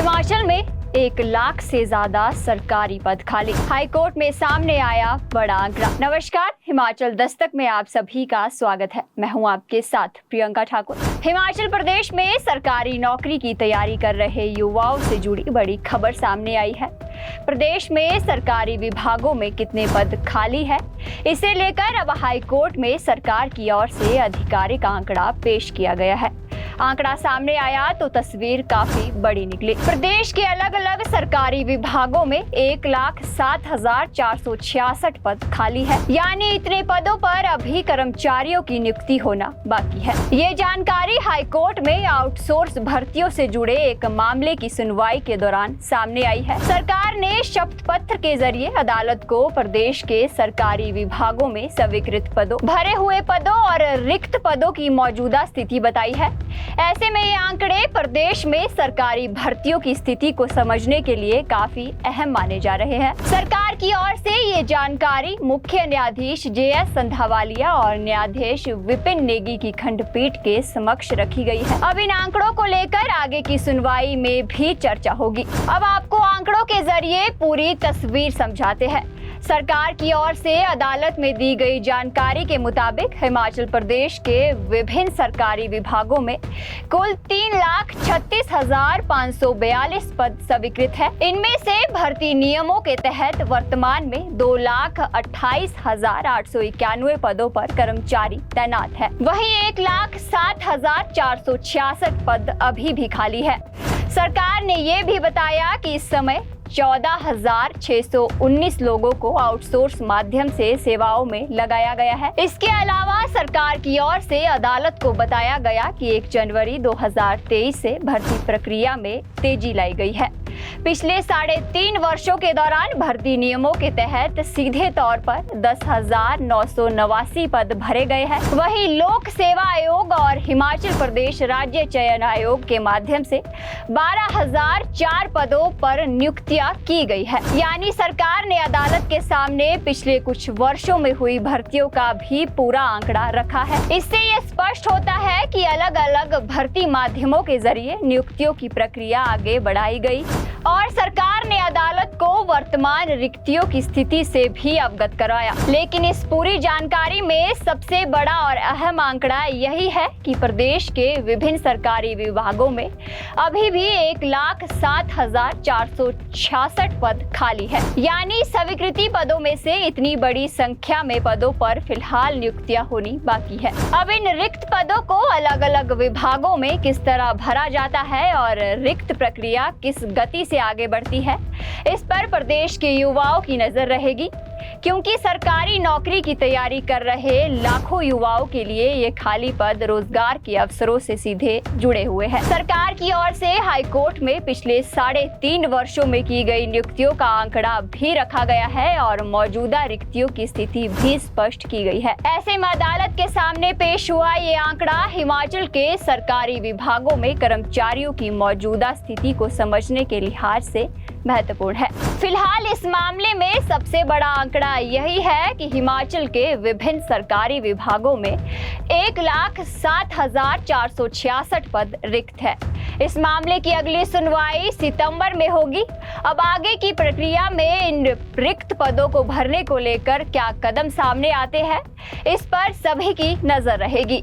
हिमाचल में 1 लाख से ज्यादा सरकारी पद खाली। हाईकोर्ट में सामने आया बड़ा आंकड़ा। नमस्कार, हिमाचल दस्तक में आप सभी का स्वागत है। मैं हूं आपके साथ प्रियंका ठाकुर। हिमाचल प्रदेश में सरकारी नौकरी की तैयारी कर रहे युवाओं से जुड़ी बड़ी खबर सामने आई है। प्रदेश में सरकारी विभागों में कितने पद खाली है, इसे लेकर अब हाईकोर्ट में सरकार की ओर से आधिकारिक आंकड़ा पेश किया गया है। आंकड़ा सामने आया तो तस्वीर काफी बड़ी निकली। प्रदेश के अलग अलग सरकारी विभागों में 1,07,466 पद खाली है, यानी इतने पदों पर अभी कर्मचारियों की नियुक्ति होना बाकी है। ये जानकारी हाईकोर्ट में आउटसोर्स भर्तियों से जुड़े एक मामले की सुनवाई के दौरान सामने आई है। सरकार ने शपथ पत्र के जरिए अदालत को प्रदेश के सरकारी विभागों में स्वीकृत पदों, भरे हुए पदों और रिक्त पदों की मौजूदा स्थिति बताई है। ऐसे में ये आंकड़े प्रदेश में सरकारी भर्तियों की स्थिति को समझने के लिए काफी अहम माने जा रहे हैं। सरकार की ओर से ये जानकारी मुख्य न्यायाधीश JS संधावालिया और न्यायाधीश विपिन नेगी की खंडपीठ के समक्ष रखी गई है। अब इन आंकड़ों को लेकर आगे की सुनवाई में भी चर्चा होगी। अब आपको आंकड़ों के जरिए पूरी तस्वीर समझाते हैं। सरकार की ओर से अदालत में दी गई जानकारी के मुताबिक हिमाचल प्रदेश के विभिन्न सरकारी विभागों में कुल 3,36,542 पद स्वीकृत है। इनमें से भर्ती नियमों के तहत वर्तमान में 2,28,891 पदों पर कर्मचारी तैनात है। वहीं 1,07,466 पद अभी भी खाली है। सरकार ने ये भी बताया कि इस समय 14,619 लोगों को आउटसोर्स माध्यम से सेवाओं में लगाया गया है। इसके अलावा सरकार की ओर से अदालत को बताया गया कि 1 जनवरी 2023 से भर्ती प्रक्रिया में तेजी लाई गई है। पिछले 3.5 वर्षों के दौरान भर्ती नियमों के तहत सीधे तौर पर 10,989 पद भरे गए हैं। वहीं लोक सेवा आयोग और हिमाचल प्रदेश राज्य चयन आयोग के माध्यम से 12,004 पदों पर नियुक्तियां की गई है। यानी सरकार ने अदालत के सामने पिछले कुछ वर्षों में हुई भर्तियों का भी पूरा आंकड़ा रखा है। इससे ये स्पष्ट होता है कि अलग अलग भर्ती माध्यमों के जरिए नियुक्तियों की प्रक्रिया आगे बढ़ाई गई और सरकार ने अदालत को वर्तमान रिक्तियों की स्थिति से भी अवगत कराया। लेकिन इस पूरी जानकारी में सबसे बड़ा और अहम आंकड़ा यही है कि प्रदेश के विभिन्न सरकारी विभागों में अभी भी 1,07,466 पद खाली है। यानी स्वीकृति पदों में से इतनी बड़ी संख्या में पदों पर फिलहाल नियुक्तियां होनी बाकी है। अब इन रिक्त पदों को अलग अलग विभागों में किस तरह भरा जाता है और रिक्त प्रक्रिया किस गति से आगे बढ़ती है, इस पर प्रदेश के युवाओं की नजर रहेगी, क्योंकि सरकारी नौकरी की तैयारी कर रहे लाखों युवाओं के लिए ये खाली पद रोजगार के अवसरों से सीधे जुड़े हुए हैं। सरकार की ओर से हाईकोर्ट में पिछले 3.5 वर्षों में की गई नियुक्तियों का आंकड़ा भी रखा गया है और मौजूदा रिक्तियों की स्थिति भी स्पष्ट की गई है। ऐसे में अदालत के सामने पेश हुआ ये आंकड़ा हिमाचल के सरकारी विभागों में कर्मचारियों की मौजूदा स्थिति को समझने के लिहाज से महत्वपूर्ण है। फिलहाल इस मामले में सबसे बड़ा आंकड़ा यही है कि हिमाचल के विभिन्न सरकारी विभागों में 1,07,466 पद रिक्त है। इस मामले की अगली सुनवाई सितंबर में होगी। अब आगे की प्रक्रिया में इन रिक्त पदों को भरने को लेकर क्या कदम सामने आते हैं, इस पर सभी की नजर रहेगी।